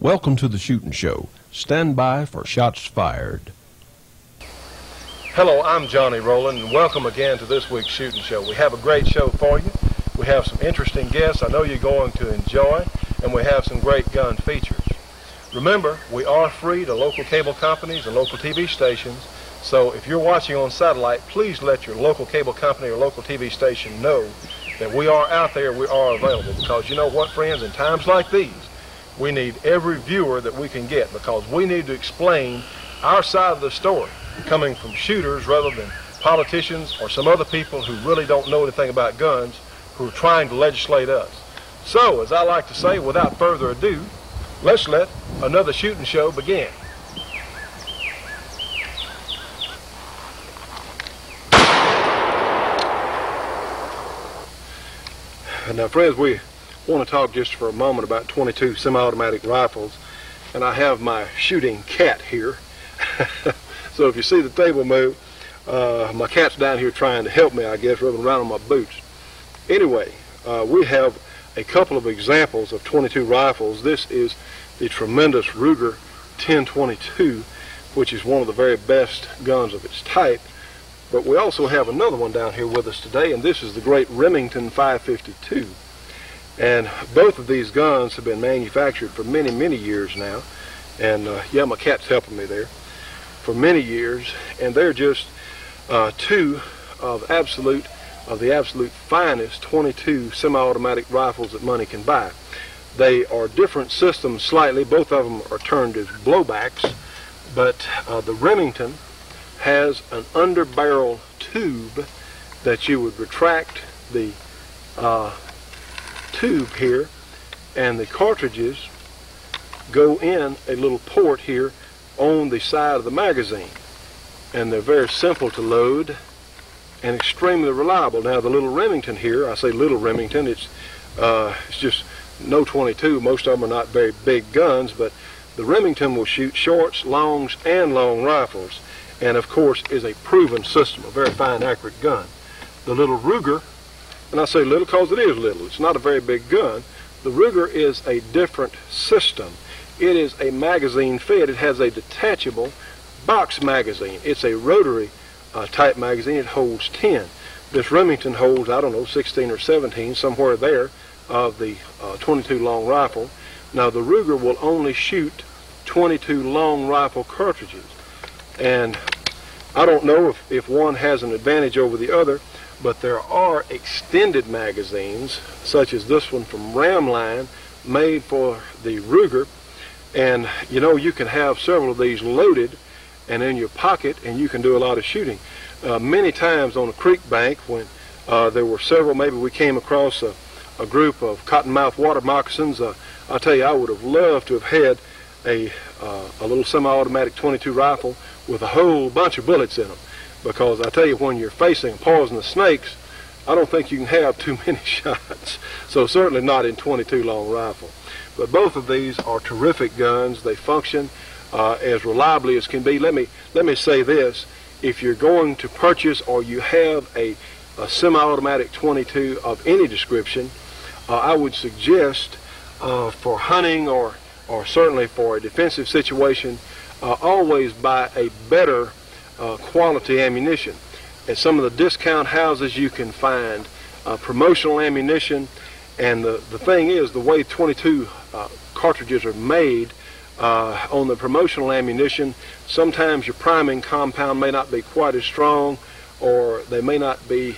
Welcome to the Shootin' Show. Stand by for shots fired. Hello, I'm Johnny Rowland, and welcome again to this week's Shootin' Show. We have a great show for you. We have some interesting guests I know you're going to enjoy, and we have some great gun features. Remember, we are free to local cable companies and local TV stations, so if you're watching on satellite, please let your local cable company or local TV station know that we are out there, we are available, because you know what, friends, in times like these, we need every viewer that we can get, because we need to explain our side of the story, coming from shooters rather than politicians or some other people who really don't know anything about guns, who are trying to legislate us. So, as I like to say, without further ado, let's let another Shootin' Show begin. Now, friends, we want to talk just for a moment about 22 semi-automatic rifles, and I have my shooting cat here. So if you see the table move, my cat's down here trying to help me, I guess, rubbing around on my boots. Anyway, we have a couple of examples of 22 rifles. This is the tremendous Ruger 1022, which is one of the very best guns of its type. But we also have another one down here with us today, and this is the great Remington 552. And both of these guns have been manufactured for many, many years now. And yeah, my cat's helping me there. For many years, and they're just two of the absolute finest 22 semi-automatic rifles that money can buy. They are different systems slightly. Both of them are termed as blowbacks, but the Remington has an underbarrel tube that you would retract the tube here, and the cartridges go in a little port here on the side of the magazine, and they're very simple to load and extremely reliable. Now the little Remington here, I say little Remington, it's just no 22. Most of them are not very big guns, but the Remington will shoot shorts, longs, and long rifles, and of course is a proven system, a very fine, accurate gun. The little Ruger, and I say little because it is little, it's not a very big gun. The Ruger is a different system. It is a magazine fed. It has a detachable box magazine. It's a rotary type magazine. It holds 10. This Remington holds, I don't know, 16 or 17, somewhere there, of the 22 long rifle. Now the Ruger will only shoot 22 long rifle cartridges. And I don't know if one has an advantage over the other, but there are extended magazines, such as this one from Rowlands, made for the Ruger. And you know, you can have several of these loaded and in your pocket, and you can do a lot of shooting. Many times on a creek bank, when there were several, maybe we came across a group of cottonmouth water moccasins, I tell you, I would have loved to have had a little semi-automatic 22 rifle with a whole bunch of bullets in them, because I tell you, when you're facing poisonous snakes, I don't think you can have too many shots. So certainly not in 22 long rifle. But both of these are terrific guns. They function as reliably as can be. Let me say this: if you're going to purchase, or you have a semi-automatic 22 of any description, I would suggest for hunting or certainly for a defensive situation, always buy a better quality ammunition. At some of the discount houses you can find promotional ammunition, and the thing is, the way 22 cartridges are made on the promotional ammunition, sometimes your priming compound may not be quite as strong, or they may not be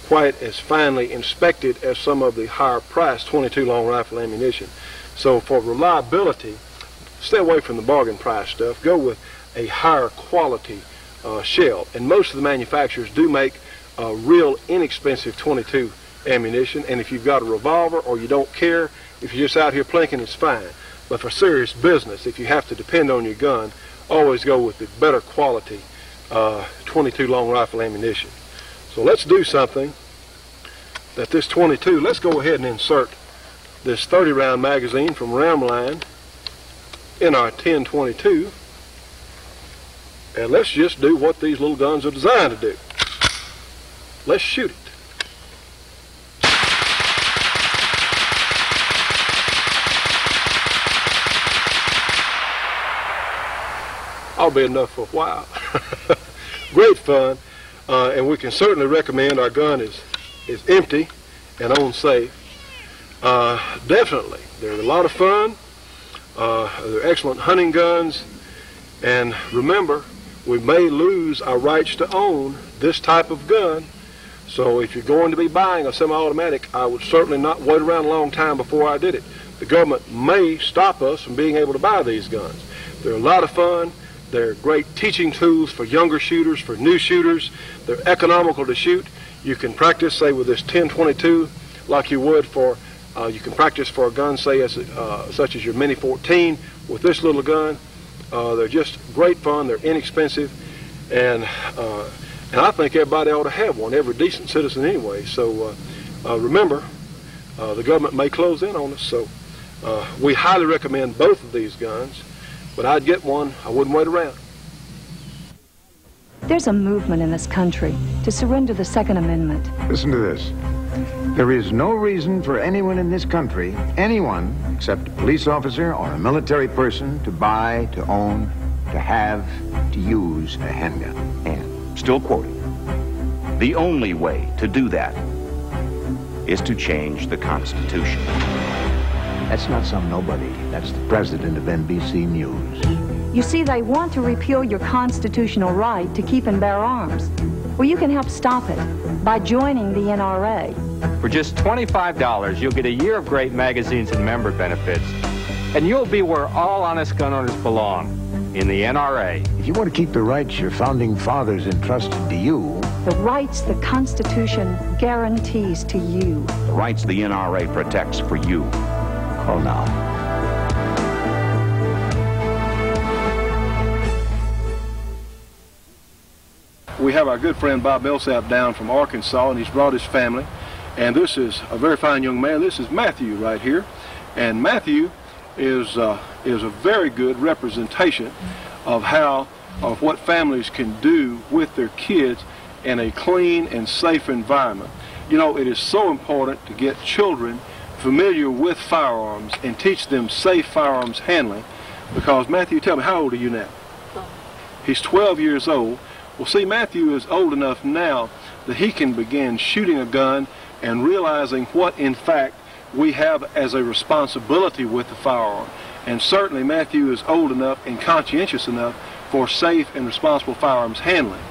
quite as finely inspected as some of the higher priced 22 long rifle ammunition. So for reliability, stay away from the bargain price stuff. Go with a higher quality shell. And most of the manufacturers do make real inexpensive 22 ammunition. And if you've got a revolver, or you don't care, if you're just out here plinking, it's fine. But for serious business, if you have to depend on your gun, always go with the better quality 22 long rifle ammunition. So let's do something that this 22, let's go ahead and insert this 30 round magazine from Rowlands in our 1022, and let's just do what these little guns are designed to do. Let's shoot it. I'll be enough for a while. Great fun, and we can certainly recommend. Our gun is empty and on safe. Definitely, they're a lot of fun. They're excellent hunting guns, and remember, we may lose our rights to own this type of gun. So if you're going to be buying a semi-automatic, I would certainly not wait around a long time before I did it. The government may stop us from being able to buy these guns. They're a lot of fun. They're great teaching tools for younger shooters, for new shooters. They're economical to shoot. You can practice, say, with this 10-22 like you would for, you can practice for a gun, say, such as your Mini 14 with this little gun. They're just great fun. They're inexpensive. And I think everybody ought to have one, every decent citizen anyway. So remember, the government may close in on us. So we highly recommend both of these guns. But I'd get one. I wouldn't wait around. There's a movement in this country to surrender the Second Amendment. Listen to this. There is no reason for anyone in this country, anyone except a police officer or a military person, to buy, to own, to have, to use a handgun. And, still quoting, the only way to do that is to change the Constitution. That's not some nobody. That's the president of NBC News. You see, they want to repeal your constitutional right to keep and bear arms. Well, you can help stop it by joining the NRA. For just $25, you'll get a year of great magazines and member benefits, and you'll be where all honest gun owners belong, in the NRA. If you want to keep the rights your founding fathers entrusted to you, the rights the Constitution guarantees to you, the rights the NRA protects for you. Call now. We have our good friend Bob Millsap down from Arkansas, and he's brought his family. And this is a very fine young man. This is Matthew right here. And Matthew is a very good representation of what families can do with their kids in a clean and safe environment. You know, it is so important to get children familiar with firearms and teach them safe firearms handling, because Matthew, tell me, how old are you now? 12. He's 12 years old. Well, see, Matthew is old enough now that he can begin shooting a gun and realizing what, in fact, we have as a responsibility with the firearm. And certainly Matthew is old enough and conscientious enough for safe and responsible firearms handling.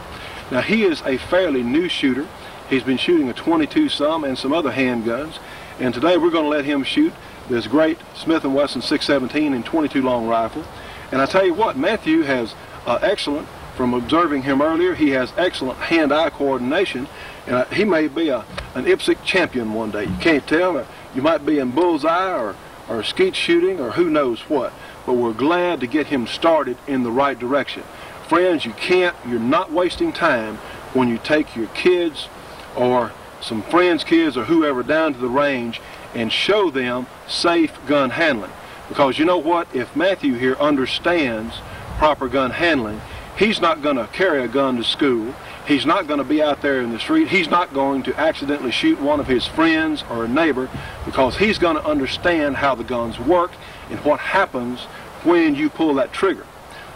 Now, he is a fairly new shooter. He's been shooting a 22 some and some other handguns. And today we're going to let him shoot this great Smith & Wesson 617 and 22 long rifle. And I tell you what, Matthew has excellent, from observing him earlier, he has excellent hand-eye coordination. And he may be an IPSC champion one day. You can't tell. Or you might be in bullseye or skeet shooting or who knows what. But we're glad to get him started in the right direction. Friends, you're not wasting time when you take your kids or some friends' kids or whoever down to the range and show them safe gun handling. Because you know what? If Matthew here understands proper gun handling, he's not going to carry a gun to school. He's not going to be out there in the street. He's not going to accidentally shoot one of his friends or a neighbor, because he's going to understand how the guns work and what happens when you pull that trigger.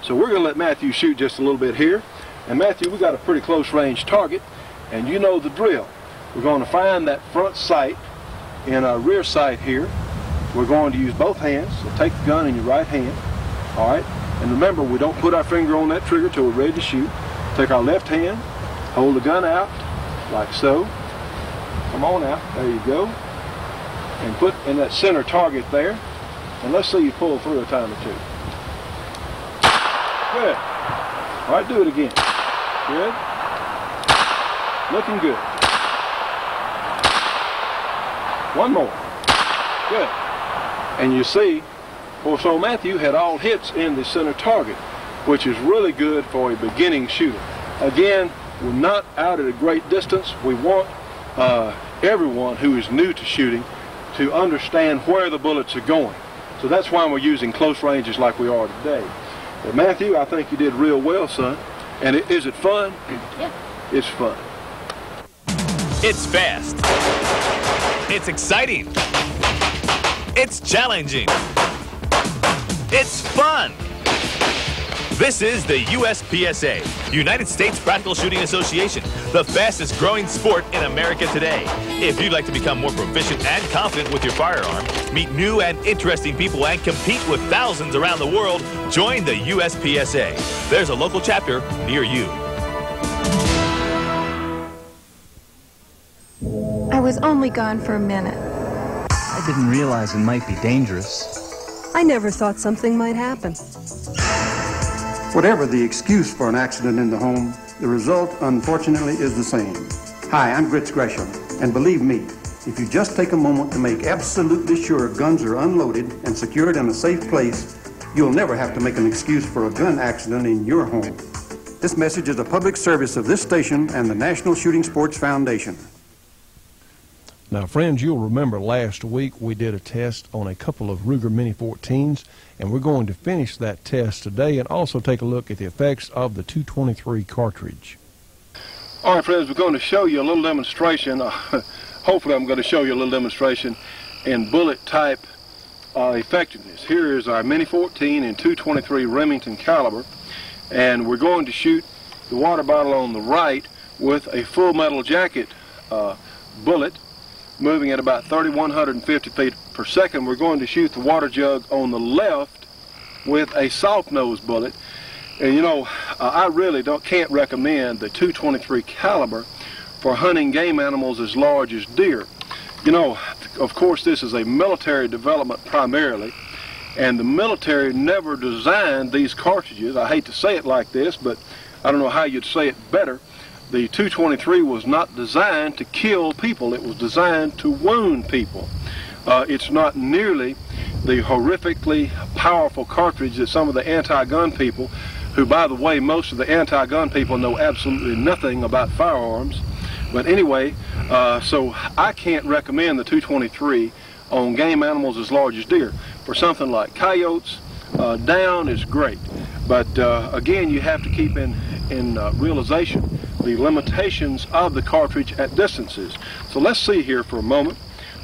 So we're going to let Matthew shoot just a little bit here. And Matthew, we got a pretty close range target, and you know the drill. We're going to find that front sight in our rear sight here. We're going to use both hands. So take the gun in your right hand. All right. And remember, we don't put our finger on that trigger till we're ready to shoot. Take our left hand, hold the gun out like so. Come on out. There you go. And put in that center target there. And let's see you pull through a time or two. Good. All right, do it again. Good. Looking good. One more. Good. And you see, well, so Matthew had all hits in the center target, which is really good for a beginning shooter. Again, we're not out at a great distance. We want everyone who is new to shooting to understand where the bullets are going. So that's why we're using close ranges like we are today. But Matthew, I think you did real well, son. And is it fun? Yeah. It's fun. It's fast. It's exciting. It's challenging. It's fun. This is the USPSA, United States Practical Shooting Association, the fastest growing sport in America today. If you'd like to become more proficient and confident with your firearm, meet new and interesting people, and compete with thousands around the world, join the USPSA. There's a local chapter near you. I was only gone for a minute. I didn't realize it might be dangerous. I never thought something might happen. Whatever the excuse for an accident in the home, the result, unfortunately, is the same. Hi, I'm Grits Gresham, and believe me, if you just take a moment to make absolutely sure guns are unloaded and secured in a safe place, you'll never have to make an excuse for a gun accident in your home. This message is a public service of this station and the National Shooting Sports Foundation. Now, friends, you'll remember last week we did a test on a couple of Ruger Mini 14s, and we're going to finish that test today and also take a look at the effects of the 223 cartridge. All right, friends, we're going to show you a little demonstration. Hopefully I'm going to show you a little demonstration in bullet type effectiveness. Here is our Mini 14 in 223 Remington caliber, and we're going to shoot the water bottle on the right with a full metal jacket bullet, moving at about 3,150 feet per second. We're going to shoot the water jug on the left with a soft nose bullet. And you know, I really can't recommend the 223 caliber for hunting game animals as large as deer. You know, of course, this is a military development primarily, and the military never designed these cartridges. I hate to say it like this, but I don't know how you'd say it better. The 223 was not designed to kill people. It was designed to wound people. It's not nearly the horrifically powerful cartridge that some of the anti-gun people, who, by the way, most of the anti-gun people know absolutely nothing about firearms. But anyway, so I can't recommend the 223 on game animals as large as deer. For something like coyotes, down is great. But again, you have to keep in realization the limitations of the cartridge at distances. So let's see here for a moment.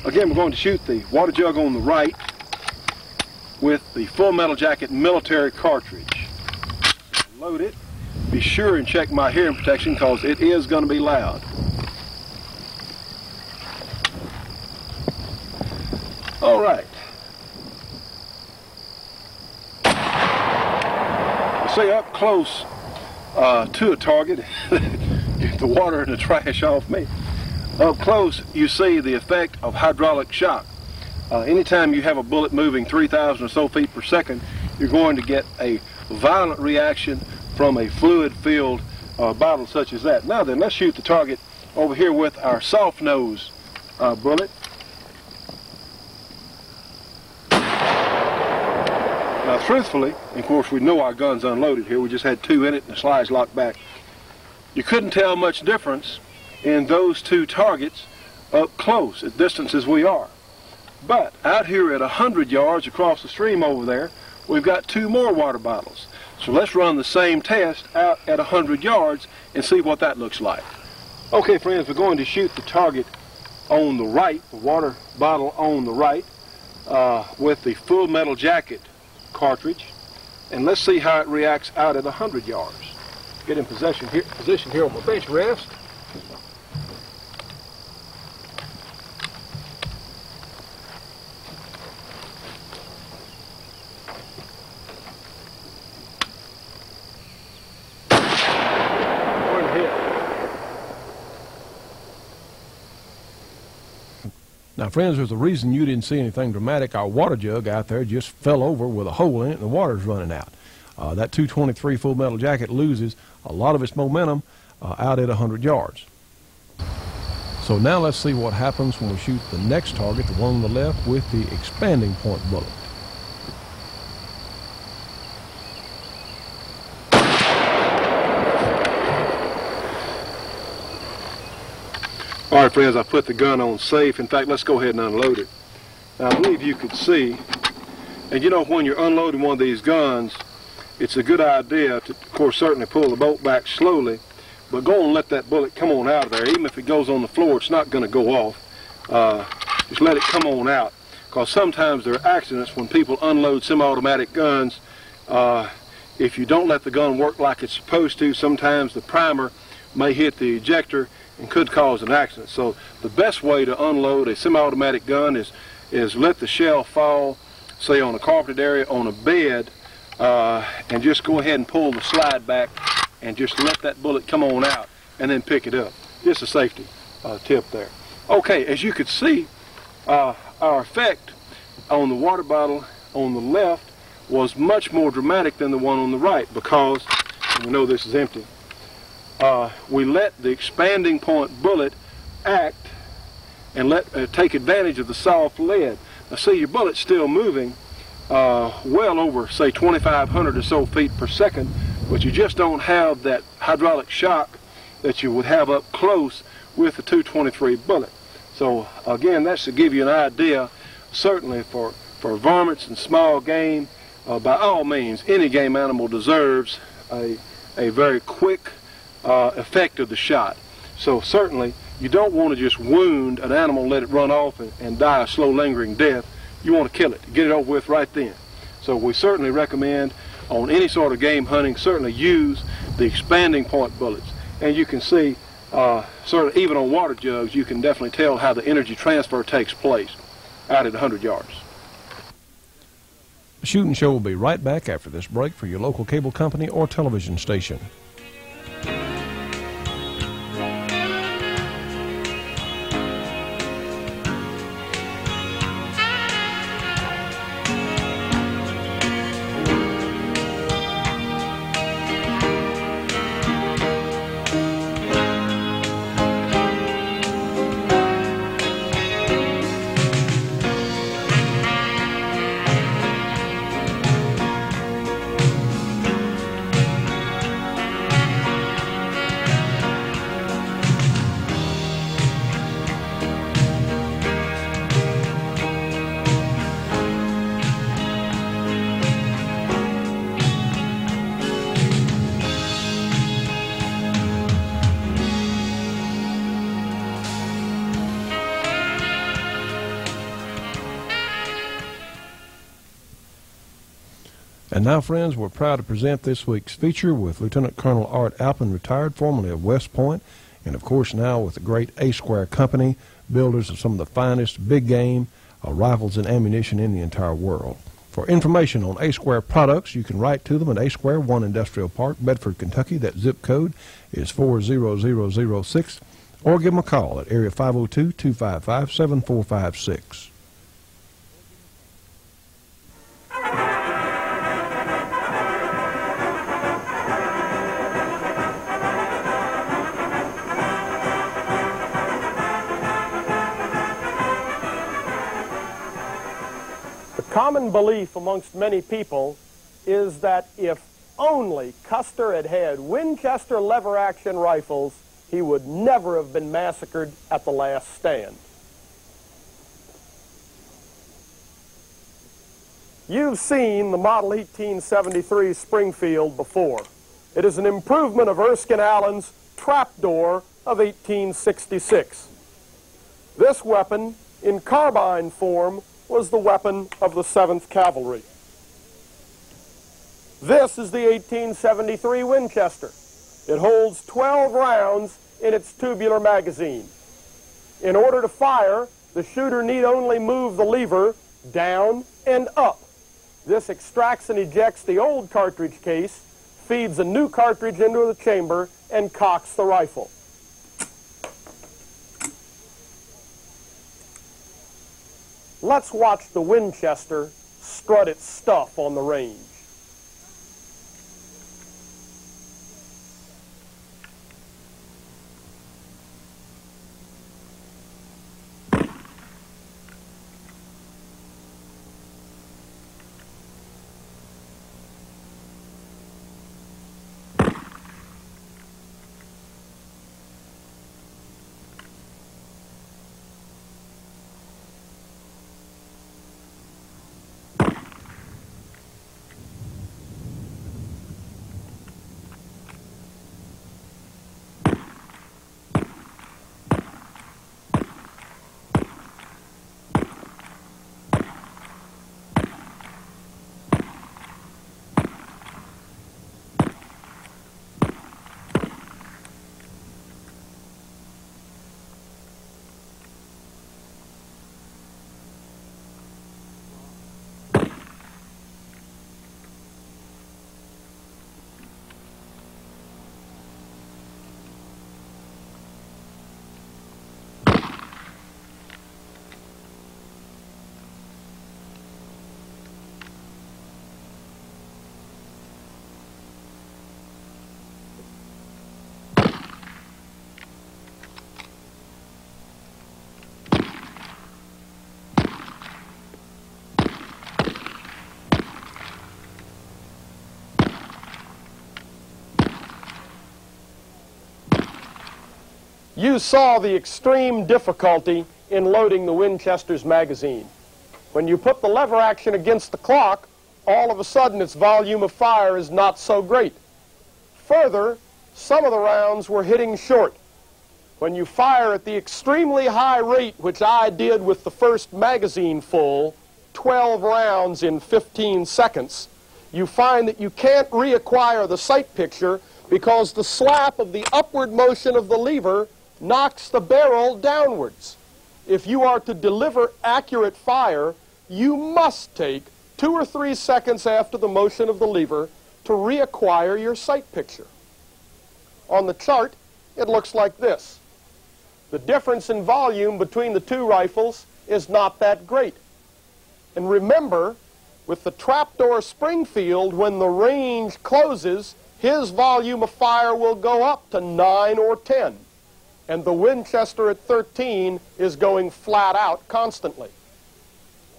Again, we're going to shoot the water jug on the right with the full metal jacket military cartridge. Load it. Be sure and check my hearing protection because it is going to be loud. All right. You see, up close to a target, get the water and the trash off me. Up close, you see the effect of hydraulic shock. Anytime you have a bullet moving 3,000 or so feet per second, you're going to get a violent reaction from a fluid-filled bottle such as that. Now then, let's shoot the target over here with our soft nose bullet. Now, truthfully, of course, we know our gun's unloaded here. We just had two in it and the slides locked back. You couldn't tell much difference in those two targets up close at distances we are. But out here at 100 yards across the stream over there, we've got two more water bottles. So let's run the same test out at 100 yards and see what that looks like. Okay, friends, we're going to shoot the target on the right, the water bottle on the right, with the full metal jacket cartridge, and let's see how it reacts out at 100 yards. Get in position here on my bench rest. Now, friends, there's a reason you didn't see anything dramatic. Our water jug out there just fell over with a hole in it, and the water's running out. That 223 full metal jacket loses a lot of its momentum out at 100 yards. So now let's see what happens when we shoot the next target, the one on the left, with the expanding point bullet. All right, friends, I put the gun on safe. In fact, let's go ahead and unload it. Now, I believe you could see, and you know, when you're unloading one of these guns, it's a good idea to, of course, certainly pull the bolt back slowly, but go and let that bullet come on out of there. Even if it goes on the floor, it's not going to go off. Just let it come on out, because sometimes there are accidents when people unload semi-automatic guns. if you don't let the gun work like it's supposed to, sometimes the primer may hit the ejector and could cause an accident. So the best way to unload a semi-automatic gun is let the shell fall, say on a carpeted area, on a bed, and just go ahead and pull the slide back and just let that bullet come on out and then pick it up. Just a safety tip there. Okay, as you could see, our effect on the water bottle on the left was much more dramatic than the one on the right, because, we know this is empty, we let the expanding point bullet act and take advantage of the soft lead. Now see, your bullet's still moving well over, say, 2,500 or so feet per second, but you just don't have that hydraulic shock that you would have up close with the 223 bullet. So again, that's to give you an idea, certainly for varmints and small game. By all means, any game animal deserves a very quick effect of the shot. So certainly, you don't want to just wound an animal and let it run off and die a slow, lingering death. You want to kill it, get it over with right then. So we certainly recommend, on any sort of game hunting, certainly use the expanding point bullets. And you can see, sort of even on water jugs, you can definitely tell how the energy transfer takes place out at 100 yards. The Shootin' Show will be right back after this break for your local cable company or television station. And now, friends, we're proud to present this week's feature with Lieutenant Colonel Art Alphin, retired, formerly of West Point, and of course now with the great A-Square Company, builders of some of the finest big game rifles and ammunition in the entire world. For information on A-Square products, you can write to them at A-Square, 1 Industrial Park, Bedford, Kentucky. That zip code is 40006, or give them a call at area 502-255-7456. Common belief amongst many people is that if only Custer had had Winchester lever-action rifles, he would never have been massacred at the last stand. You've seen the Model 1873 Springfield before. It is an improvement of Erskine Allen's trapdoor of 1866. This weapon, in carbine form, was the weapon of the 7th Cavalry. This is the 1873 Winchester. It holds 12 rounds in its tubular magazine. In order to fire, the shooter need only move the lever down and up. This extracts and ejects the old cartridge case, feeds a new cartridge into the chamber, and cocks the rifle. Let's watch the Winchester strut its stuff on the range. You saw the extreme difficulty in loading the Winchester's magazine. When you put the lever action against the clock, all of a sudden its volume of fire is not so great. Further, some of the rounds were hitting short. When you fire at the extremely high rate, which I did with the first magazine full, 12 rounds in 15 seconds, you find that you can't reacquire the sight picture because the slap of the upward motion of the lever knocks the barrel downwards. If you are to deliver accurate fire, you must take 2 or 3 seconds after the motion of the lever to reacquire your sight picture. On the chart, it looks like this. The difference in volume between the two rifles is not that great. And remember, with the trapdoor Springfield, when the range closes, his volume of fire will go up to 9 or 10. And the Winchester at 13 is going flat out constantly.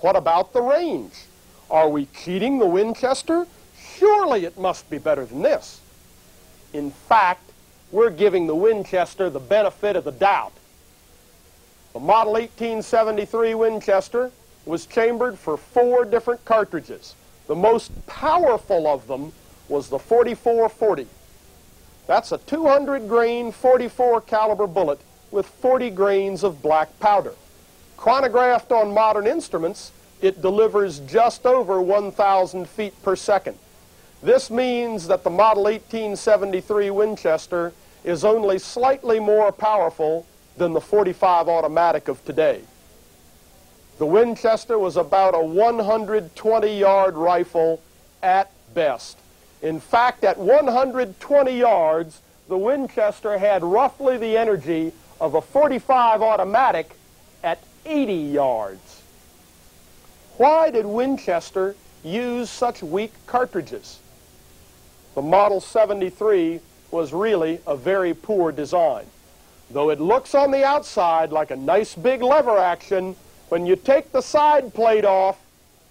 What about the range? Are we cheating the Winchester? Surely it must be better than this. In fact, we're giving the Winchester the benefit of the doubt. The Model 1873 Winchester was chambered for 4 different cartridges. The most powerful of them was the 4440. That's a 200-grain 44 caliber bullet with 40 grains of black powder. Chronographed on modern instruments, it delivers just over 1,000 feet per second. This means that the Model 1873 Winchester is only slightly more powerful than the .45 automatic of today. The Winchester was about a 120-yard rifle at best. In fact, at 120 yards, the Winchester had roughly the energy of a .45 automatic at 80 yards. Why did Winchester use such weak cartridges? The Model 73 was really a very poor design. Though it looks on the outside like a nice big lever action, when you take the side plate off,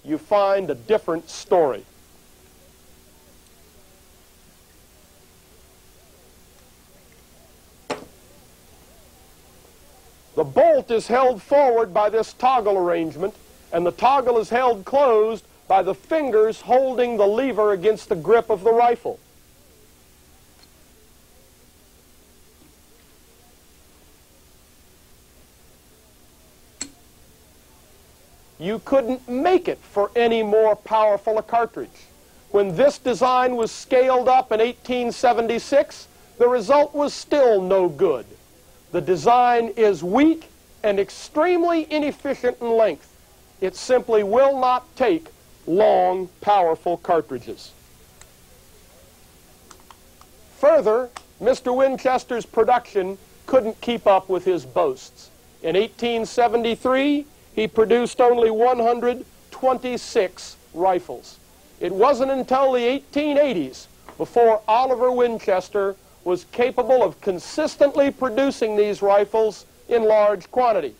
you find a different story. The bolt is held forward by this toggle arrangement, and the toggle is held closed by the fingers holding the lever against the grip of the rifle. You couldn't make it for any more powerful a cartridge. When this design was scaled up in 1876, the result was still no good. The design is weak and extremely inefficient in length. It simply will not take long, powerful cartridges. Further, Mr. Winchester's production couldn't keep up with his boasts. In 1873, he produced only 126 rifles. It wasn't until the 1880s before Oliver Winchester was capable of consistently producing these rifles in large quantity.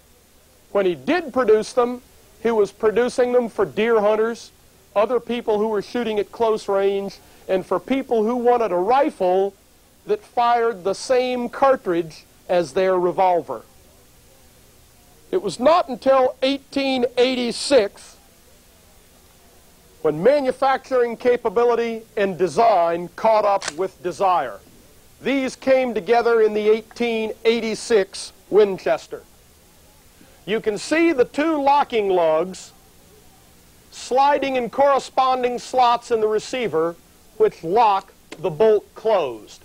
When he did produce them, he was producing them for deer hunters, other people who were shooting at close range, and for people who wanted a rifle that fired the same cartridge as their revolver. It was not until 1886 when manufacturing capability and design caught up with desire. These came together in the 1886 Winchester. You can see the 2 locking lugs sliding in corresponding slots in the receiver, which lock the bolt closed.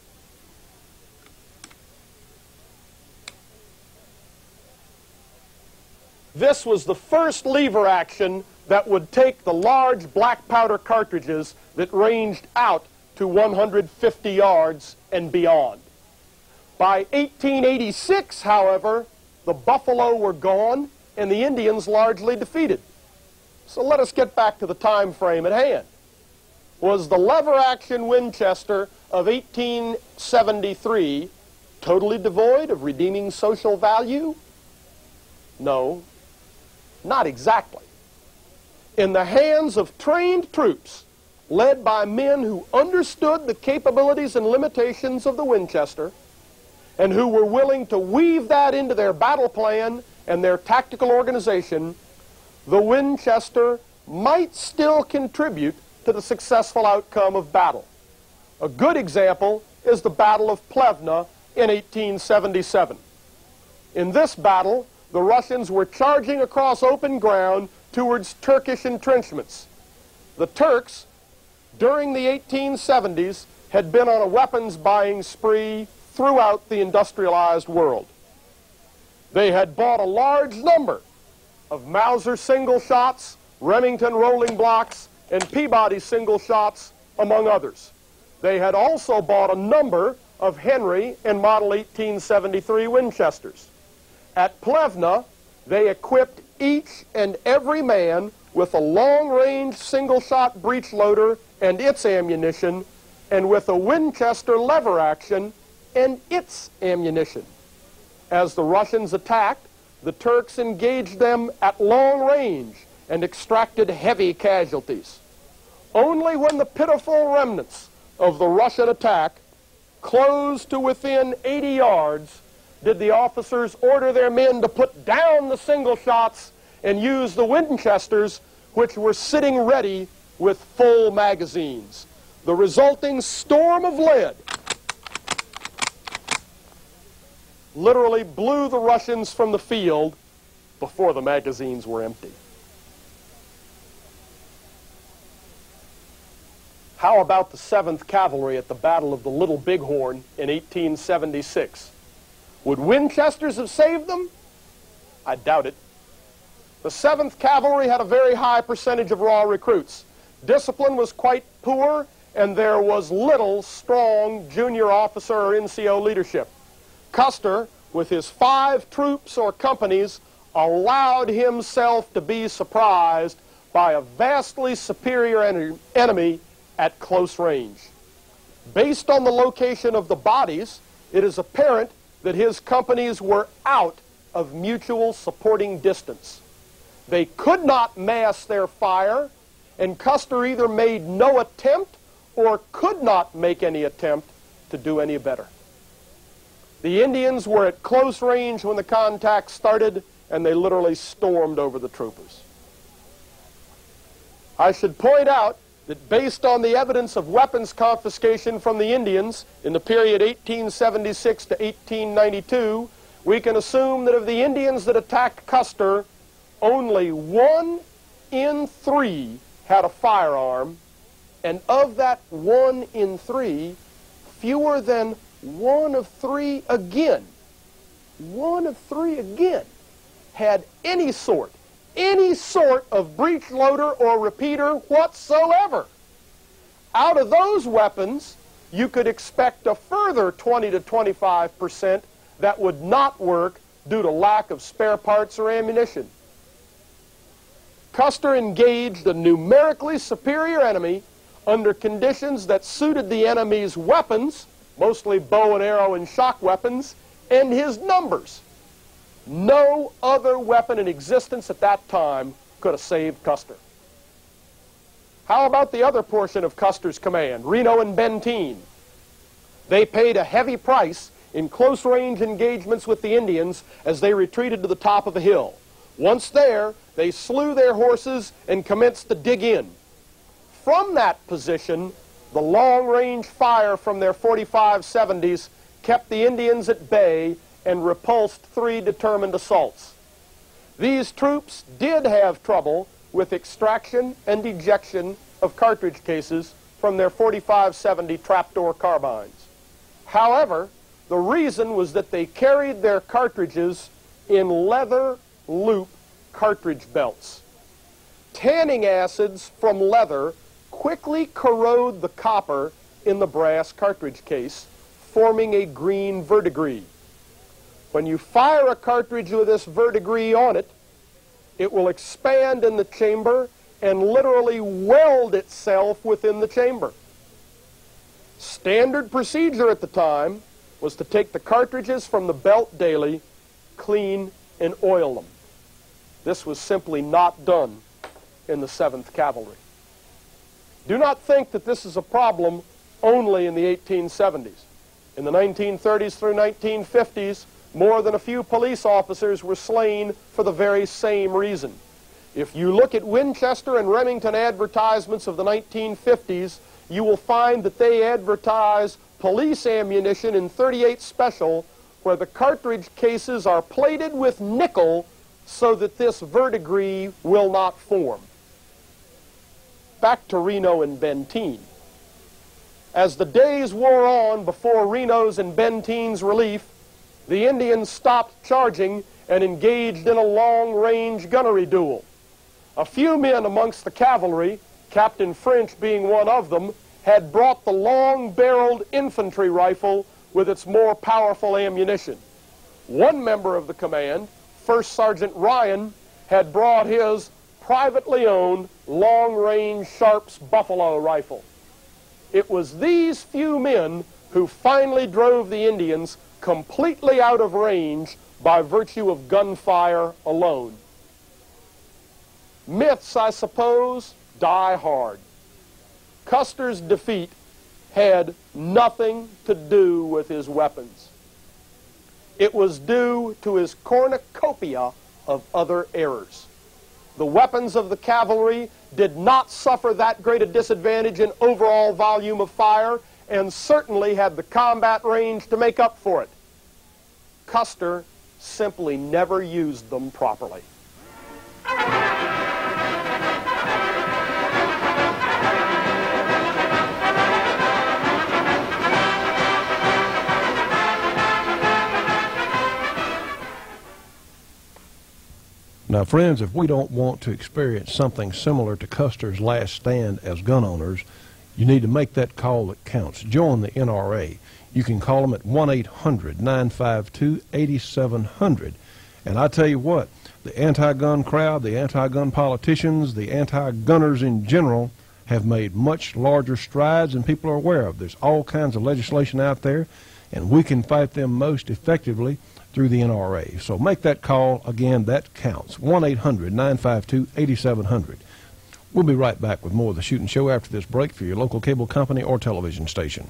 This was the first lever action that would take the large black powder cartridges that ranged out to 150 yards and beyond. By 1886, however, the buffalo were gone and the Indians largely defeated. So let us get back to the time frame at hand. Was the lever action Winchester of 1873 totally devoid of redeeming social value? No, not exactly. In the hands of trained troops, led by men who understood the capabilities and limitations of the Winchester, and who were willing to weave that into their battle plan and their tactical organization, the Winchester might still contribute to the successful outcome of battle. A good example is the Battle of Plevna in 1877. In this battle, the Russians were charging across open ground towards Turkish entrenchments. The Turks, during the 1870s, had been on a weapons buying spree throughout the industrialized world. They had bought a large number of Mauser single shots, Remington rolling blocks, and Peabody single shots, among others. They had also bought a number of Henry and Model 1873 Winchesters. At Plevna, they equipped each and every man with a long-range single-shot breech loader and its ammunition, and with a Winchester lever action and its ammunition. As the Russians attacked, the Turks engaged them at long range and extracted heavy casualties. Only when the pitiful remnants of the Russian attack closed to within 80 yards did the officers order their men to put down the single shots and use the Winchesters, which were sitting ready with full magazines. The resulting storm of lead literally blew the Russians from the field before the magazines were empty. How about the 7th Cavalry at the Battle of the Little Bighorn in 1876? Would Winchesters have saved them? I doubt it. The 7th Cavalry had a very high percentage of raw recruits. Discipline was quite poor, and there was little strong junior officer or NCO leadership. Custer, with his 5 troops or companies, allowed himself to be surprised by a vastly superior enemy at close range. Based on the location of the bodies, it is apparent that his companies were out of mutual supporting distance. They could not mass their fire, and Custer either made no attempt or could not make any attempt to do any better. The Indians were at close range when the contact started, and they literally stormed over the troopers. I should point out that based on the evidence of weapons confiscation from the Indians in the period 1876 to 1892, we can assume that of the Indians that attacked Custer, only 1 in 3 had a firearm, and of that 1 in 3, fewer than 1 of 3 again, 1 of 3 again, had any sort of breech loader or repeater whatsoever. Out of those weapons, you could expect a further 20 to 25% that would not work due to lack of spare parts or ammunition. Custer engaged a numerically superior enemy under conditions that suited the enemy's weapons, mostly bow and arrow and shock weapons, and his numbers. No other weapon in existence at that time could have saved Custer. How about the other portion of Custer's command, Reno and Benteen? They paid a heavy price in close-range engagements with the Indians as they retreated to the top of a hill. Once there, they slew their horses and commenced to dig in. From that position, the long-range fire from their 45-70s kept the Indians at bay and repulsed 3 determined assaults. These troops did have trouble with extraction and ejection of cartridge cases from their 45-70 trapdoor carbines. However, the reason was that they carried their cartridges in leather loop cartridge belts. Tanning acids from leather quickly corrode the copper in the brass cartridge case, forming a green verdigris. When you fire a cartridge with this verdigris on it, it will expand in the chamber and literally weld itself within the chamber. Standard procedure at the time was to take the cartridges from the belt daily, clean, and oil them. This was simply not done in the 7th Cavalry. Do not think that this is a problem only in the 1870s. In the 1930s through 1950s, more than a few police officers were slain for the very same reason. If you look at Winchester and Remington advertisements of the 1950s, you will find that they advertise police ammunition in .38 Special, where the cartridge cases are plated with nickel so that this verdigris will not form. Back to Reno and Benteen. As the days wore on before Reno's and Benteen's relief, the Indians stopped charging and engaged in a long-range gunnery duel. A few men amongst the cavalry, Captain French being one of them, had brought the long-barreled infantry rifle with its more powerful ammunition. One member of the command, First Sergeant Ryan, had brought his privately owned long-range Sharps Buffalo rifle. It was these few men who finally drove the Indians completely out of range by virtue of gunfire alone. Myths, I suppose, die hard. Custer's defeat had nothing to do with his weapons. It was due to his cornucopia of other errors. The weapons of the cavalry did not suffer that great a disadvantage in overall volume of fire, and certainly had the combat range to make up for it. Custer simply never used them properly. Now, friends, if we don't want to experience something similar to Custer's last stand as gun owners, you need to make that call that counts. Join the NRA. You can call them at 1-800-952-8700. And I tell you what, the anti-gun crowd, the anti-gun politicians, the anti-gunners in general have made much larger strides than people are aware of. There's all kinds of legislation out there, and we can fight them most effectively through the NRA. So make that call. Again, that counts. 1-800-952-8700. We'll be right back with more of the Shootin' Show after this break for your local cable company or television station.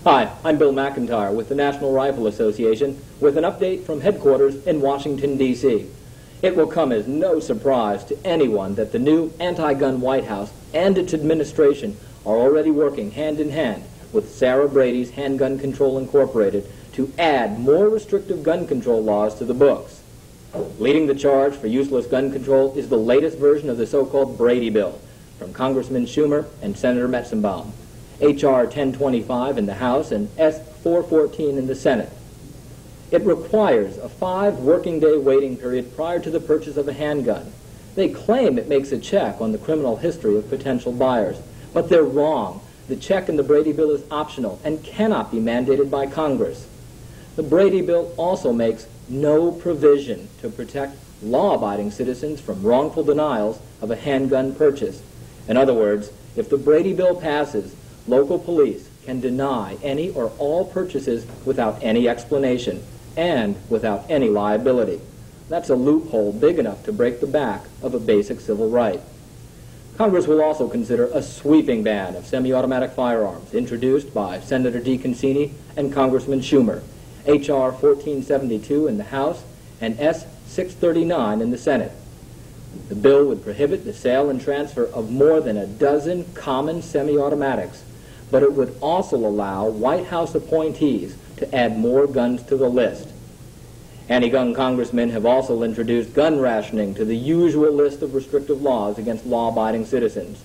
Hi, I'm Bill McIntyre with the National Rifle Association with an update from headquarters in Washington, D.C. It will come as no surprise to anyone that the new anti-gun White House and its administration are already working hand in hand with Sarah Brady's Handgun Control Incorporated to add more restrictive gun control laws to the books. Leading the charge for useless gun control is the latest version of the so-called Brady Bill from Congressman Schumer and Senator Metzenbaum. H.R. 1025 in the House and S. 414 in the Senate. It requires a 5-working-day waiting period prior to the purchase of a handgun. They claim it makes a check on the criminal history of potential buyers, but they're wrong. The check in the Brady Bill is optional and cannot be mandated by Congress. The Brady Bill also makes no provision to protect law-abiding citizens from wrongful denials of a handgun purchase. In other words, if the Brady Bill passes, local police can deny any or all purchases without any explanation and without any liability. That's a loophole big enough to break the back of a basic civil right. Congress will also consider a sweeping ban of semi-automatic firearms introduced by Senator DeConcini and Congressman Schumer, H.R. 1472 in the House and S. 639 in the Senate. The bill would prohibit the sale and transfer of more than a dozen common semi-automatics, but it would also allow White House appointees to add more guns to the list. Anti-gun congressmen have also introduced gun rationing to the usual list of restrictive laws against law-abiding citizens.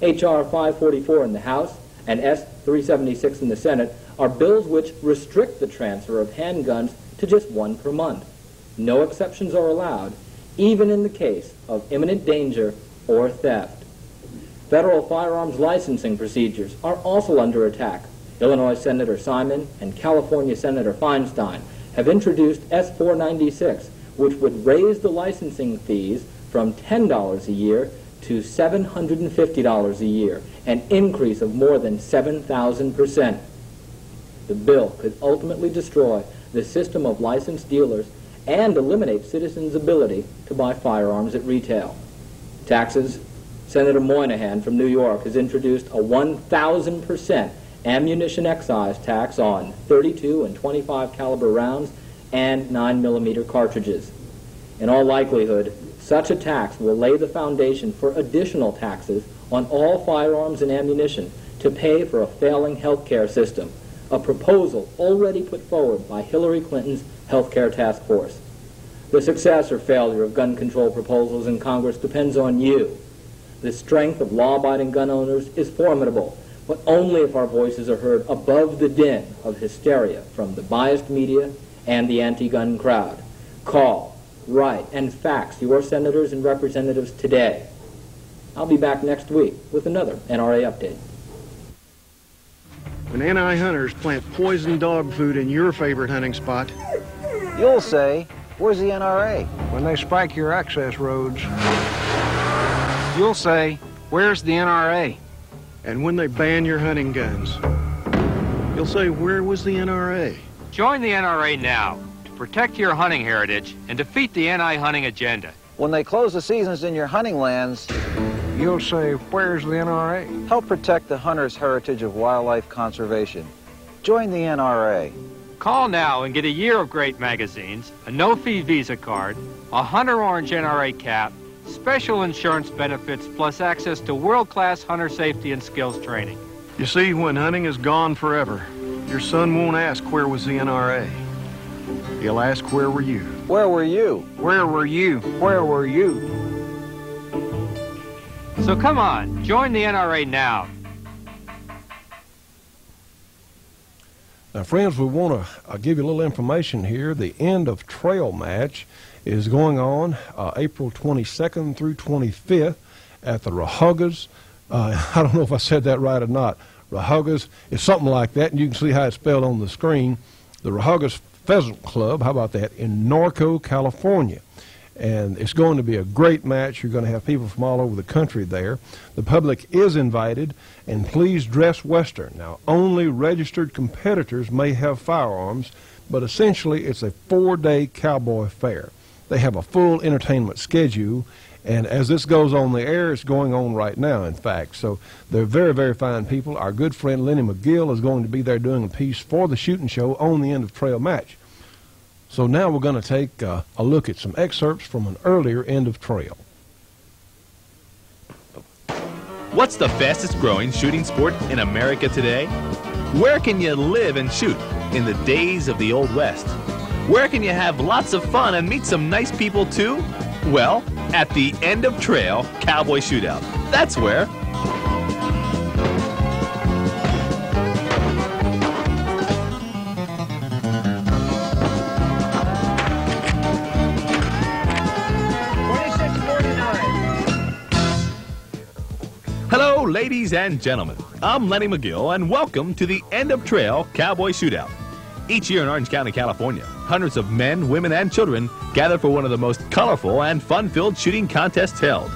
H.R. 544 in the House and S. 376 in the Senate are bills which restrict the transfer of handguns to just one per month. No exceptions are allowed, even in the case of imminent danger or theft. Federal firearms licensing procedures are also under attack. Illinois Senator Simon and California Senator Feinstein have introduced S. 496, which would raise the licensing fees from $10 a year to $750 a year, an increase of more than 7,000%. The bill could ultimately destroy the system of licensed dealers and eliminate citizens' ability to buy firearms at retail. Taxes. Senator Moynihan from New York has introduced a 1,000% ammunition excise tax on 32 and 25 caliber rounds and 9mm cartridges. In all likelihood, such a tax will lay the foundation for additional taxes on all firearms and ammunition to pay for a failing health care system, a proposal already put forward by Hillary Clinton's health care task force. The success or failure of gun control proposals in Congress depends on you. The strength of law-abiding gun owners is formidable, but only if our voices are heard above the din of hysteria from the biased media and the anti-gun crowd. Call, write, and fax your senators and representatives today. I'll be back next week with another NRA update. When anti-hunters plant poison dog food in your favorite hunting spot, you'll say, where's the NRA? When they spike your access roads, you'll say, where's the NRA? And when they ban your hunting guns, you'll say, where was the NRA? Join the NRA now to protect your hunting heritage and defeat the anti-hunting agenda. When they close the seasons in your hunting lands, you'll say, where's the NRA? Help protect the hunter's heritage of wildlife conservation. Join the NRA. Call now and get a year of great magazines, a no-fee Visa card, a Hunter Orange NRA cap, special insurance benefits, plus access to world-class hunter safety and skills training. You see, when hunting is gone forever, your son won't ask, where was the NRA? He'll ask, where were you? Where were you? Where were you? Where were you? So come on, join the NRA now. Now, friends, we want to give you a little information here. The end of trail match is going on April 22nd through 25th at the Rahuggas. I don't know if I said that right or not. Rahuggas is something like that, and you can see how it's spelled on the screen. The Rahuggas Pheasant Club, how about that, in Norco, California. And it's going to be a great match. You're going to have people from all over the country there. The public is invited, and please dress Western. Now, only registered competitors may have firearms, but essentially it's a 4-day cowboy fair. They have a full entertainment schedule, and as this goes on the air, it's going on right now, in fact. So they're very, very fine people. Our good friend Lenny McGill is going to be there doing a piece for the shooting show on the end of trail match. So now we're going to take a look at some excerpts from an earlier end of trail. What's the fastest growing shooting sport in America today? Where can you live and shoot in the days of the Old West? Where can you have lots of fun and meet some nice people too? Well, at the End of Trail Cowboy Shootout. That's where. Hello, ladies and gentlemen. I'm Lenny McGill, and welcome to the End of Trail Cowboy Shootout. Each year in Orange County, California, hundreds of men, women, and children gather for one of the most colorful and fun-filled shooting contests held.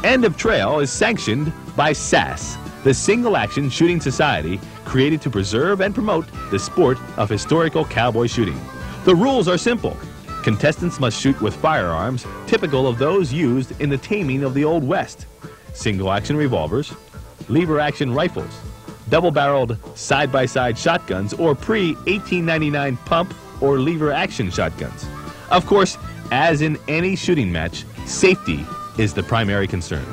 End of Trail is sanctioned by SAS, the Single Action Shooting Society, created to preserve and promote the sport of historical cowboy shooting. The rules are simple. Contestants must shoot with firearms typical of those used in the taming of the Old West. Single-action revolvers, lever-action rifles, double-barreled side-by-side shotguns, or pre-1899 pump or lever-action shotguns. Of course, as in any shooting match, safety is the primary concern.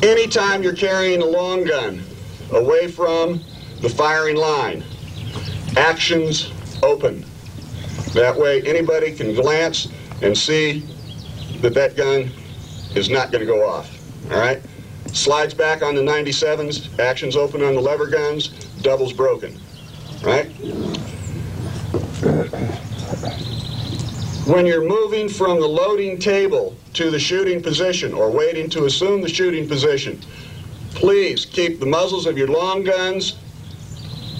Anytime you're carrying a long gun away from the firing line. Actions open. That way anybody can glance and see that that gun is not going to go off. All right? Slides back on the 97s, actions open on the lever guns, doubles broken. Right? When you're moving from the loading table to the shooting position or waiting to assume the shooting position, please keep the muzzles of your long guns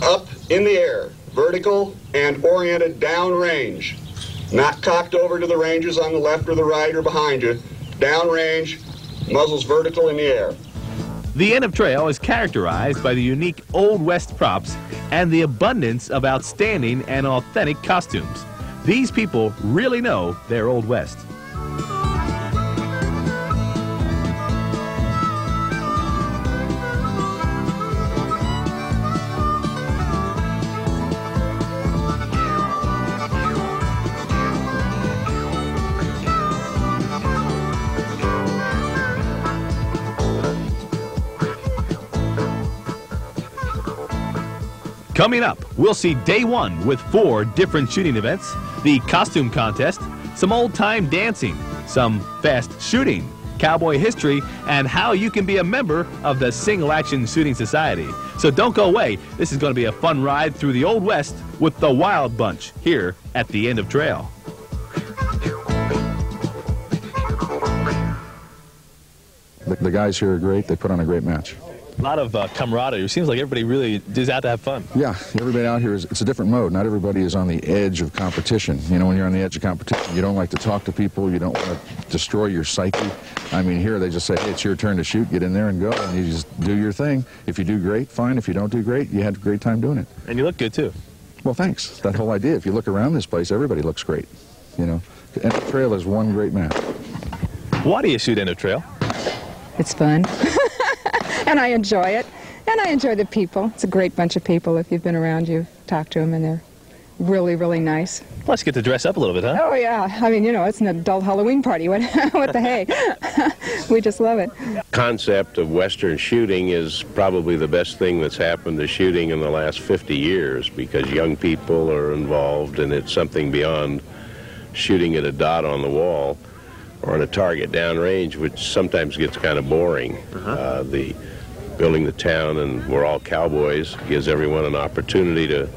up in the air, vertical and oriented downrange, not cocked over to the ranges on the left or the right or behind you. Downrange, muzzles vertical in the air. The end of trail is characterized by the unique Old West props and the abundance of outstanding and authentic costumes. These people really know their Old West. Coming up, we'll see day one with 4 different shooting events, the costume contest, some old-time dancing, some fast shooting, cowboy history, and how you can be a member of the Single Action Shooting Society. So don't go away. This is going to be a fun ride through the Old West with the Wild Bunch here at the end of trail. The guys here are great. They put on a great match. A lot of camaraderie. It seems like everybody really is out to have fun. Yeah, everybody out here it's a different mode. Not everybody is on the edge of competition. You know, when you're on the edge of competition, you don't like to talk to people. You don't want to destroy your psyche. I mean, here they just say, hey, it's your turn to shoot. Get in there and go, and you just do your thing. If you do great, fine. If you don't do great, you had a great time doing it. And you look good, too. Well, thanks. That whole idea. If you look around this place, everybody looks great. You know, End of Trail is one great match. Why do you shoot End of Trail? It's fun. And I enjoy it. And I enjoy the people. It's a great bunch of people. If you've been around, you talk to them, and they're really, really nice. Plus, you get to dress up a little bit, huh? Oh, yeah. I mean, you know, it's an adult Halloween party. What the hey? We just love it. Concept of Western shooting is probably the best thing that's happened to shooting in the last 50 years because young people are involved, and it's something beyond shooting at a dot on the wall or on a target downrange, which sometimes gets kind of boring. The building the town and we're all cowboys gives everyone an opportunity to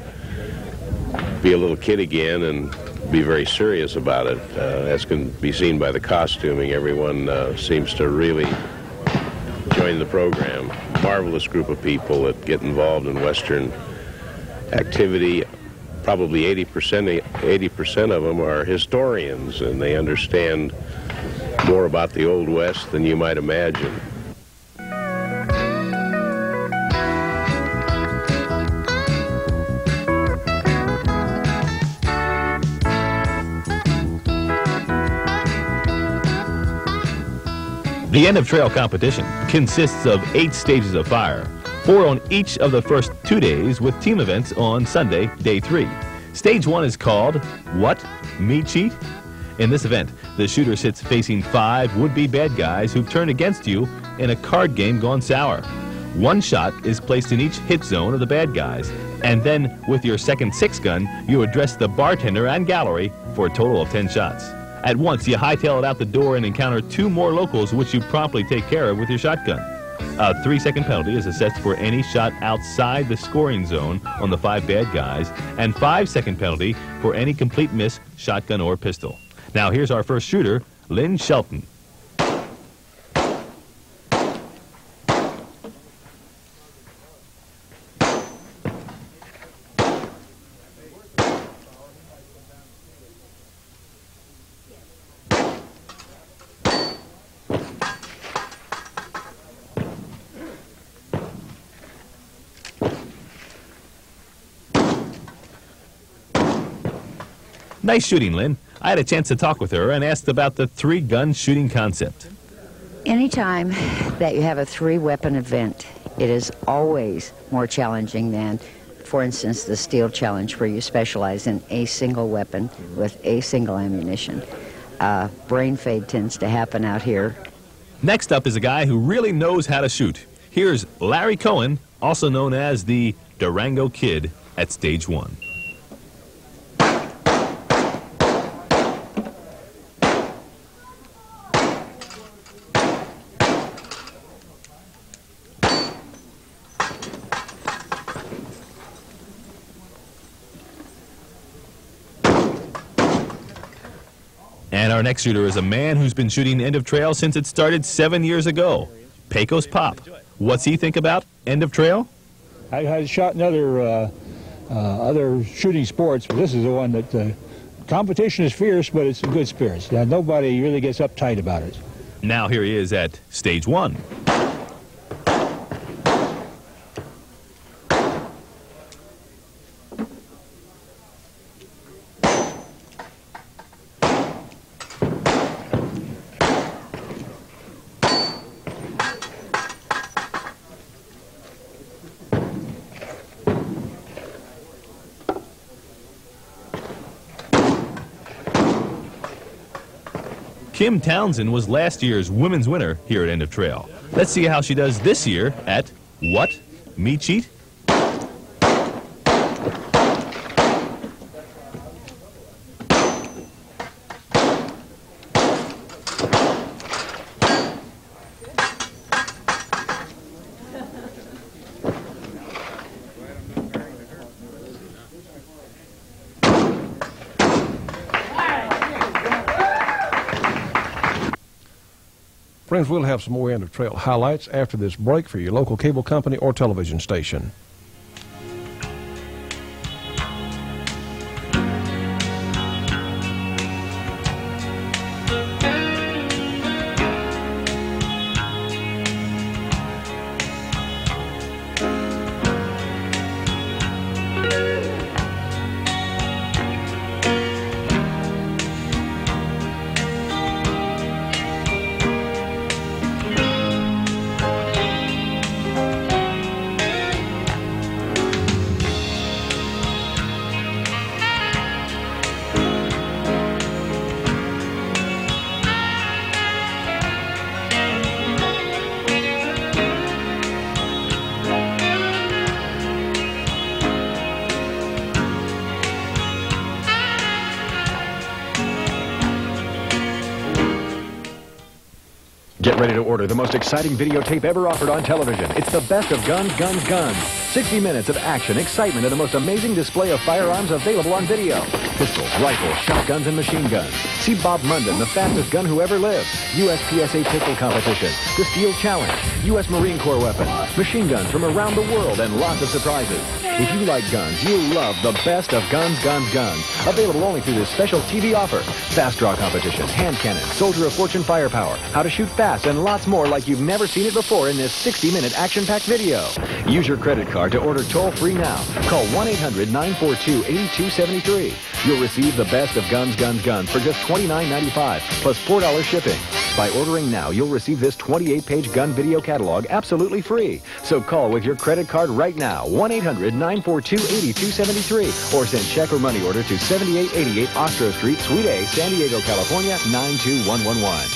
be a little kid again and be very serious about it. As can be seen by the costuming, everyone seems to really join the program. Marvelous group of people that get involved in Western activity. Probably 80% of them are historians, and they understand more about the Old West than you might imagine. The End of Trail competition consists of 8 stages of fire, 4 on each of the first 2 days with team events on Sunday, day 3. Stage 1 is called What? Me Cheat? In this event, the shooter sits facing 5 would-be bad guys who've turned against you in a card game gone sour. 1 shot is placed in each hit zone of the bad guys, and then with your second 6-gun, you address the bartender and gallery for a total of 10 shots. At once, you hightail it out the door and encounter 2 more locals, which you promptly take care of with your shotgun. A 3-second penalty is assessed for any shot outside the scoring zone on the 5 bad guys, and 5-second penalty for any complete miss, shotgun or pistol. Now here's our first shooter, Lynn Shelton. Nice shooting, Lynn. I had a chance to talk with her and asked about the 3-gun shooting concept. Anytime that you have a 3-weapon event, it is always more challenging than, for instance, the steel challenge where you specialize in a single weapon with a single ammunition. Brain fade tends to happen out here. Next up is a guy who really knows how to shoot. Here's Larry Cohen, also known as the Durango Kid at Stage 1. And our next shooter is a man who's been shooting End of Trail since it started 7 years ago. Pecos Pop. What's he think about End of Trail? I shot in other shooting sports, but this is the one that competition is fierce, but it's in good spirits. Nobody really gets uptight about it. Now here he is at Stage 1. Kim Townsend was last year's women's winner here at End of Trail. Let's see how she does this year at What? Me Cheat? Friends, we'll have some more End of Trail highlights after this break for your local cable company or television station. Get ready to order the most exciting videotape ever offered on television. It's the best of Guns, Guns, Guns. 60 minutes of action, excitement, and the most amazing display of firearms available on video. Pistols, rifles, shotguns, and machine guns. See Bob Munden, the fastest gun who ever lived. USPSA pistol competition. The Steel Challenge. U.S. Marine Corps weapons. Machine guns from around the world, and lots of surprises. If you like guns, you'll love the best of Guns, Guns, Guns. Available only through this special TV offer. Fast draw competition, hand cannon, Soldier of Fortune firepower, how to shoot fast, and lots more like you've never seen it before in this 60-minute action-packed video. Use your credit card to order toll-free now. Call 1-800-942-8273. You'll receive the best of Guns, Guns, Guns for just $29.95 plus $4 shipping. By ordering now, you'll receive this 28-page gun video catalog absolutely free. So call with your credit card right now, 1-800-942-8273, or send check or money order to 7888 Ostro Street, Suite A, San Diego, California, 92111.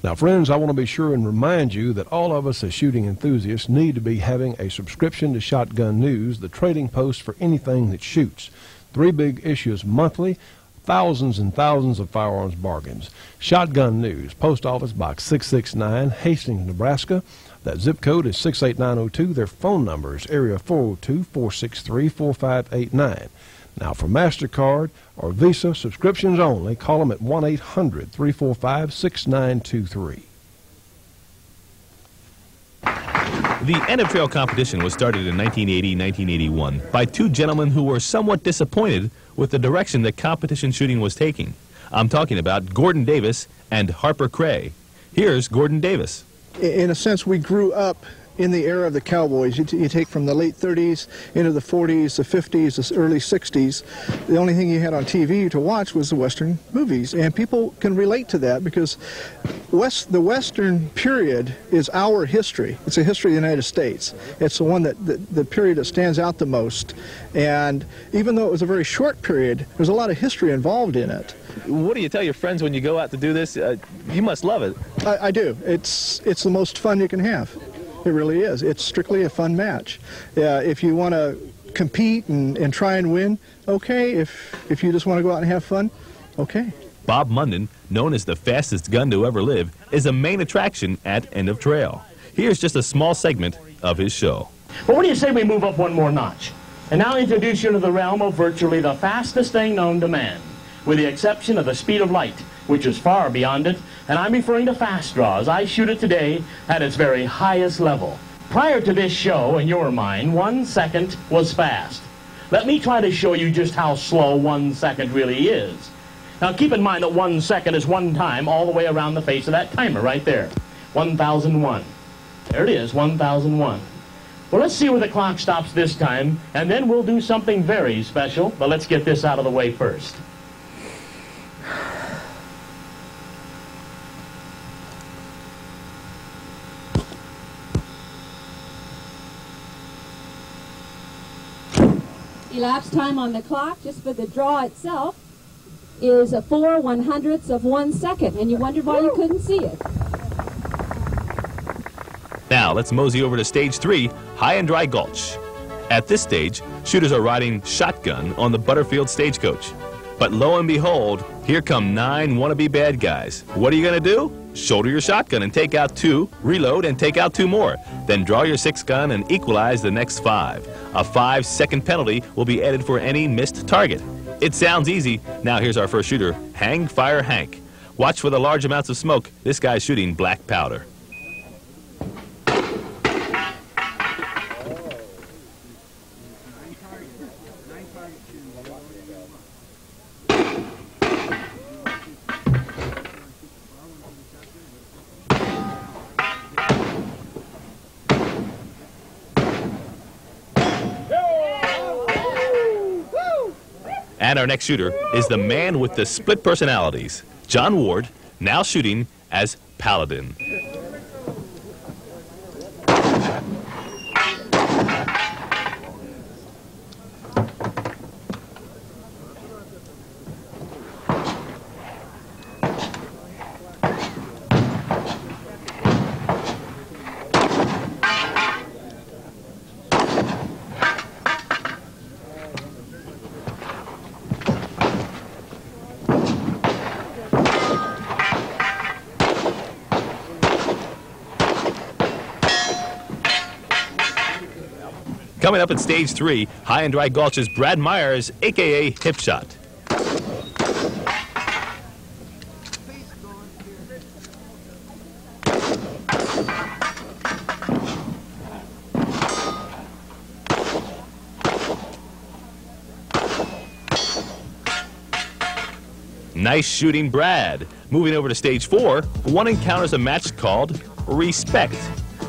Now, friends, I want to be sure and remind you that all of us as shooting enthusiasts need to be having a subscription to Shotgun News, the trading post for anything that shoots. 3 big issues monthly, thousands and thousands of firearms bargains. Shotgun News, Post Office Box 669, Hastings, Nebraska. That zip code is 68902. Their phone number is area 402-463-4589. Now, for MasterCard or Visa subscriptions only, call them at 1-800-345-6923. The End of Trail competition was started in 1980-1981 by 2 gentlemen who were somewhat disappointed with the direction that competition shooting was taking. I'm talking about Gordon Davis and Harper Cray. Here's Gordon Davis. In a sense, we grew up in the era of the cowboys. You take from the late 30s into the 40s, the 50s, the early 60s. The only thing you had on TV to watch was the Western movies. And people can relate to that because the Western period is our history. It's a history of the United States. It's the one the period that stands out the most. And even though it was a very short period, there's a lot of history involved in it. What do you tell your friends when you go out to do this? You must love it. I do. It's the most fun you can have. It really is. It's strictly a fun match. If you want to compete and try and win, okay. If you just want to go out and have fun, okay. Bob Munden, known as the fastest gun to ever live, is a main attraction at End of Trail. Here's just a small segment of his show. But what do you say we move up one more notch? And now introduce you to the realm of virtually the fastest thing known to man, with the exception of the speed of light, which is far beyond it, and I'm referring to fast draws. I shoot it today at its very highest level. Prior to this show, in your mind, 1 second was fast. Let me try to show you just how slow 1 second really is. Now keep in mind that 1 second is one time all the way around the face of that timer right there. 1001. There it is, 1001. Well, let's see where the clock stops this time, and then we'll do something very special, but let's get this out of the way first. Elapsed time on the clock, just for the draw itself, is 4/100ths of 1 second, and you wondered why you couldn't see it. Now let's mosey over to stage 3, High and Dry Gulch. At this stage, shooters are riding shotgun on the Butterfield stagecoach. But lo and behold, here come 9 wannabe bad guys. What are you going to do? Shoulder your shotgun and take out 2, reload and take out 2 more. Then draw your 6 gun and equalize the next 5. A 5-second penalty will be added for any missed target. It sounds easy. Now here's our first shooter, Hang Fire Hank. Watch for the large amounts of smoke. This guy's shooting black powder. And our next shooter is the man with the split personalities, John Ward, now shooting as Paladin. Coming up at stage 3, High and Dry Gulch is Brad Myers, a.k.a. Hip Shot. Nice shooting, Brad. Moving over to stage 4, one encounters a match called Respect.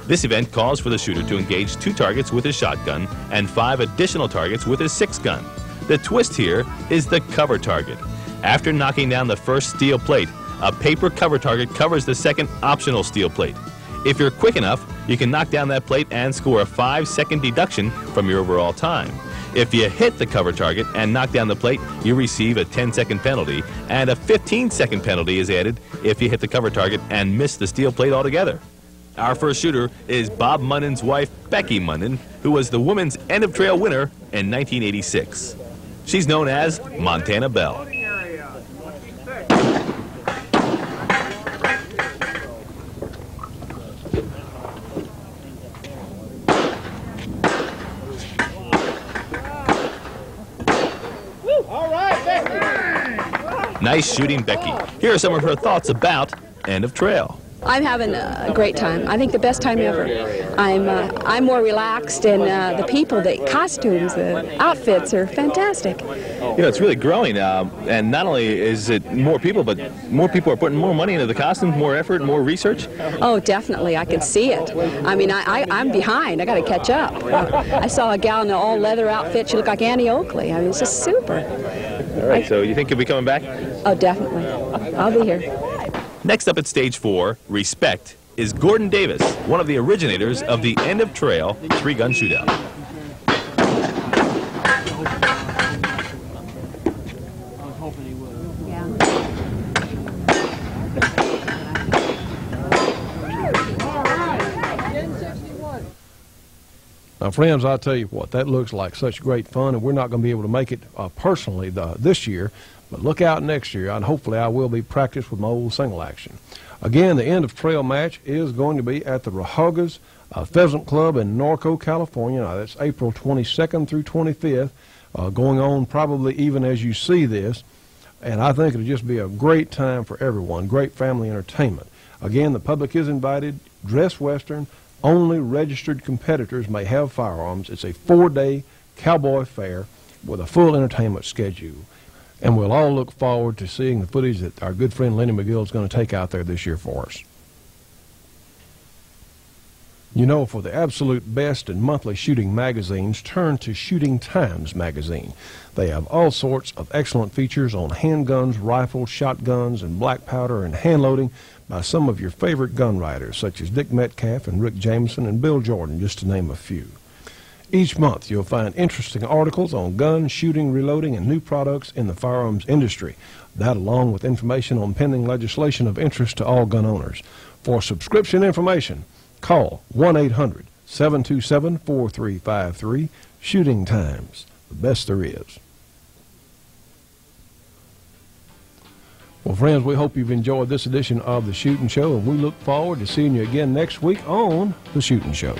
This event calls for the shooter to engage 2 targets with his shotgun and 5 additional targets with his 6 gun. The twist here is the cover target. After knocking down the first steel plate, a paper cover target covers the second optional steel plate. If you're quick enough, you can knock down that plate and score a 5-second deduction from your overall time. If you hit the cover target and knock down the plate, you receive a 10-second penalty, and a 15-second penalty is added if you hit the cover target and miss the steel plate altogether. Our first shooter is Bob Munden's wife, Becky Munden, who was the women's End of Trail winner in 1986. She's known as Montana Belle. Nice shooting, Becky. Here are some of her thoughts about End of Trail. I'm having a great time. I think the best time ever. I'm more relaxed, and the people, the costumes, the outfits are fantastic. You know, it's really growing, and not only is it more people, but more people are putting more money into the costumes, more effort, more research. Oh, definitely. I can see it. I mean, I'm behind. I got to catch up. I saw a gal in an all-leather outfit. She looked like Annie Oakley. I mean, it's just super. All right, so you think you'll be coming back? Oh, definitely. I'll be here. Next up at stage 4, Respect, is Gordon Davis, one of the originators of the End of Trail 3-gun shootout. Now, friends, I'll tell you what, that looks like such great fun, and we're not going to be able to make it personally this year, but look out next year, and hopefully I will be practiced with my old single action. Again, the end of trail match is going to be at the Rahogas Pheasant Club in Norco, California. Now, that's April 22nd through 25th, going on probably even as you see this, and I think it'll just be a great time for everyone, great family entertainment. Again, the public is invited, dress Western. Only registered competitors may have firearms. It's a 4-day cowboy fair with a full entertainment schedule. And we'll all look forward to seeing the footage that our good friend Lenny McGill is going to take out there this year for us. You know, for the absolute best in monthly shooting magazines, turn to Shooting Times magazine. They have all sorts of excellent features on handguns, rifles, shotguns, and black powder and hand loading by some of your favorite gun writers, such as Dick Metcalf and Rick Jameson and Bill Jordan, just to name a few. Each month, you'll find interesting articles on guns, shooting, reloading, and new products in the firearms industry. That, along with information on pending legislation of interest to all gun owners. For subscription information, call 1-800-727-4353, Shooting Times, the best there is. Well, friends, we hope you've enjoyed this edition of The Shootin' Show, and we look forward to seeing you again next week on The Shootin' Show.